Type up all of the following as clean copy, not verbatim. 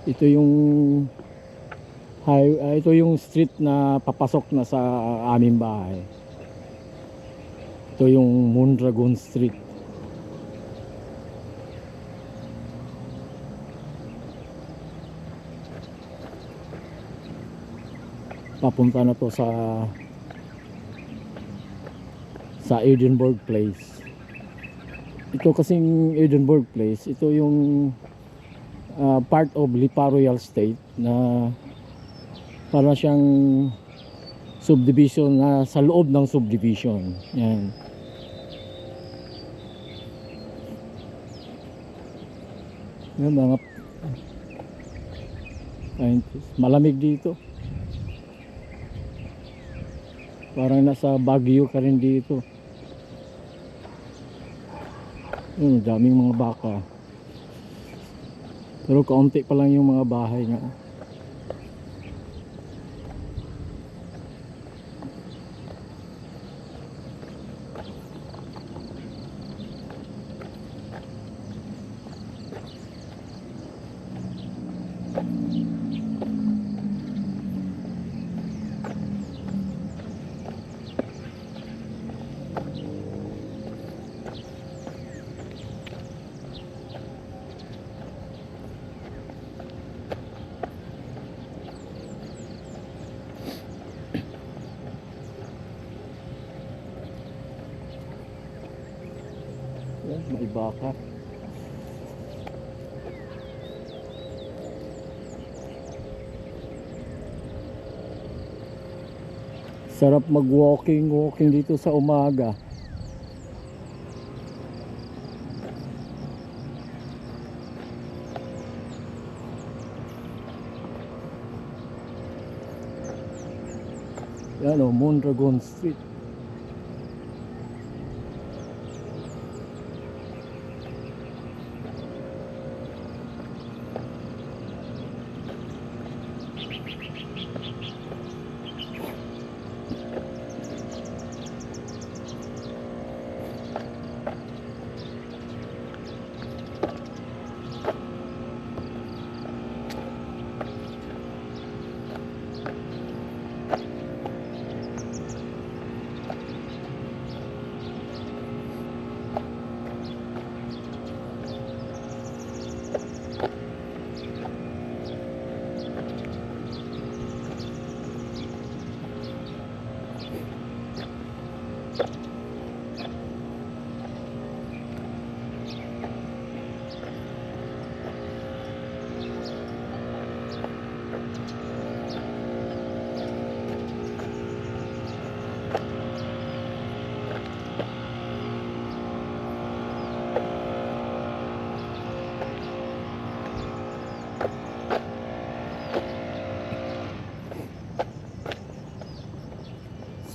Ito yung ito yung street na papasok na sa aming bahay. Ito yung Mondragon Street. Papunta na to sa Edinburgh Place. Ito kasing Edinburgh Place, ito yung part of Lipa Royal Estate na para siyang subdivision na sa loob ng subdivision. Yan. Yan mga malamig dito. Parang nasa Baguio ka rin dito. Daming mga baka. Pero kaunti pa lang yung mga bahay nga. May baka. Sarap mag-walking dito sa umaga. Yan o, Mondragon Street.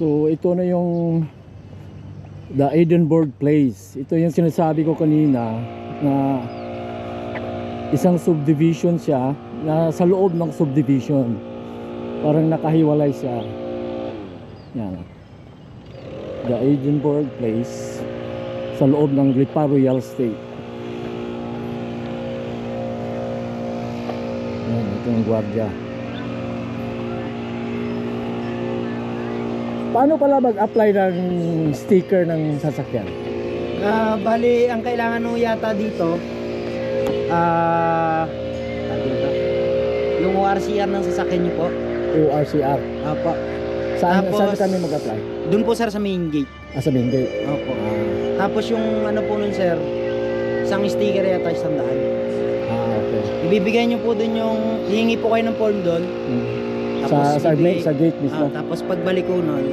So ito na yung the Edinburgh Place. Ito yung sinasabi ko kanina na isang subdivision siya na sa loob ng subdivision. Parang nakahiwalay siya. Yan. The Edinburgh Place sa loob ng Lipa Royal Estate. Yan, ito yung gwardiya. Paano pala mag-apply ng sticker ng sasakyan? Bali, ang kailangan nyo yata dito, yung ORCR ng sasakyan nyo po. ORCR. Apo. Saan Tapos, kami mag-apply? Doon po sir sa main gate. Sa main gate. Opo. Tapos yung ano po nun sir, isang sticker yata 100. Okay. Ibibigay nyo po doon yung, hihingi po kayo ng form doon. Sa gate mismo. Tapos pagbalik ko nun,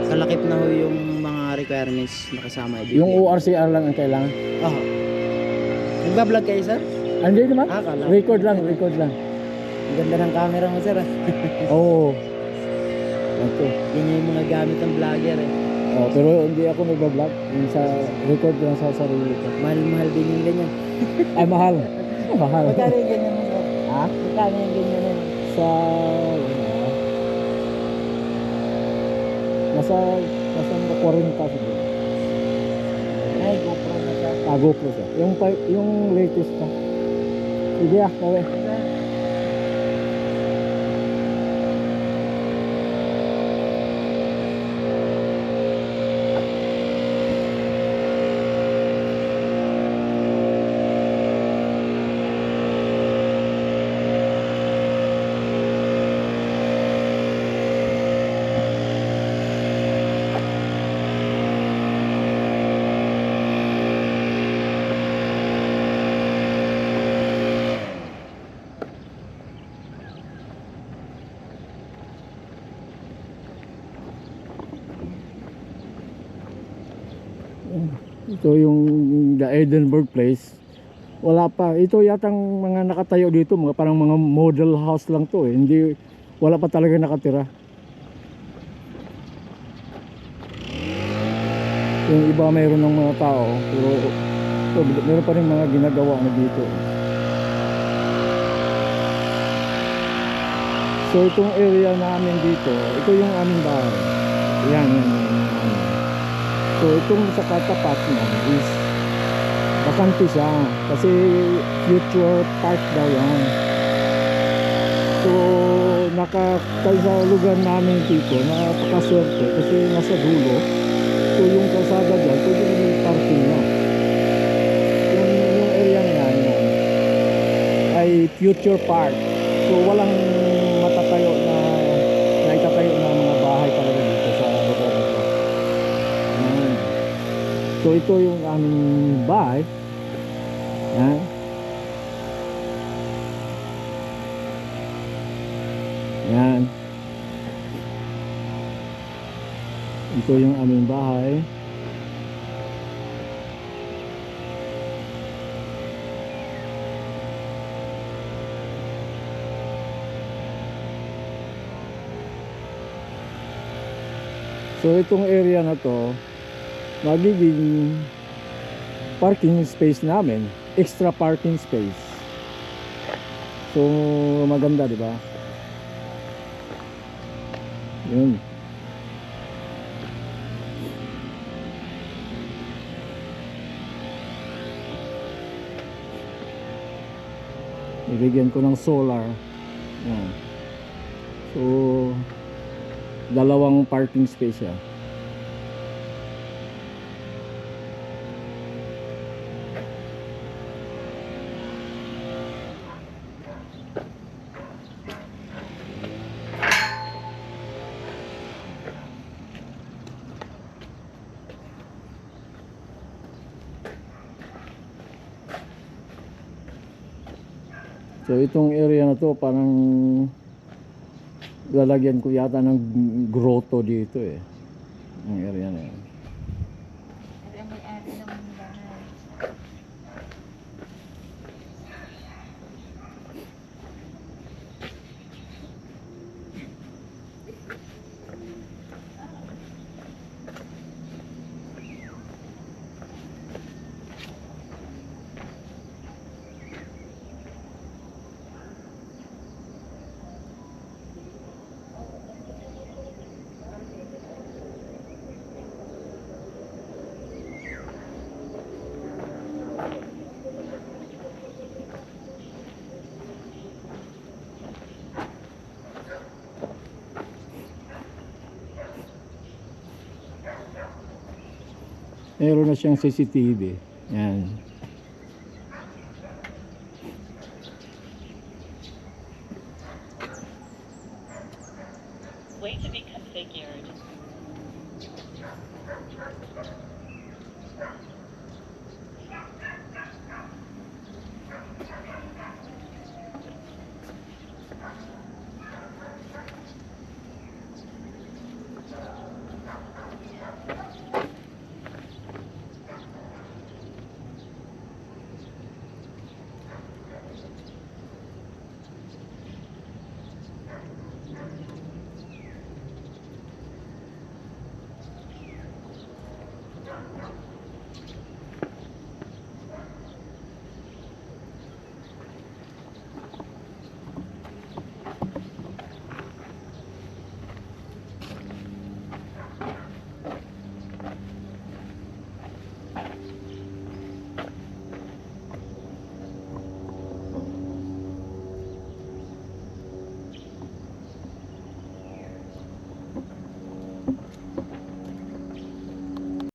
kalakip na ho yung mga requirements na kasama. Yung ORCR lang ang kailangan. Oo. Nagbablog kayo sir? Hindi naman. Kala. Record lang. Ang ganda ng camera mo sir. Oo. Ito. Yan yung mga gamit ng vlogger eh. Oh, pero hindi ako nagba-vlog. Yung sa record lang sa sarili ko. Mahal din yung ganyan. Ay, mahal. Mahal. Magkano yung ganyan mo sir? Ha? Magkano yung ganyan mo? Sa nasa 40 siguro. Ay, GoPro na siya. GoPro siya. Yung latest na. Sige ah, okay. Ito yung the Edinburgh Place. Wala pa. Ito yatang mga nakatayo dito, mga parang mga model house lang to eh. Hindi, wala pa talaga nakatira. Yung iba mayroon ng mga tao, pero ito, meron pa rin mga ginagawa na dito. So itong area namin dito, ito yung aming bahay. Yan. So itong sa katapat na is bakante siya kasi future park daw yan. So sa lugar namin dito napakaswerte kasi nasa dulo. So yung kalsada dyan, so yung parking na. Yung area na yan ay future park. So walang matatayo na itatayo na mga bahay talaga dito sa lugar na ito. So ito yung aming bahay. Yan. Yan. Ito yung aming bahay. So itong area na to magiging parking space namin, extra parking space. So maganda, di ba? Yun. Ibigyan ko ng solar. Yan. So dalawang parking space siya. So itong area na to parang lalagyan ko yata ng grotto dito eh. Ang area na yan. Ang may-ari ng bahay. Meron na siyang CCTV. Yan. Wait to be configured.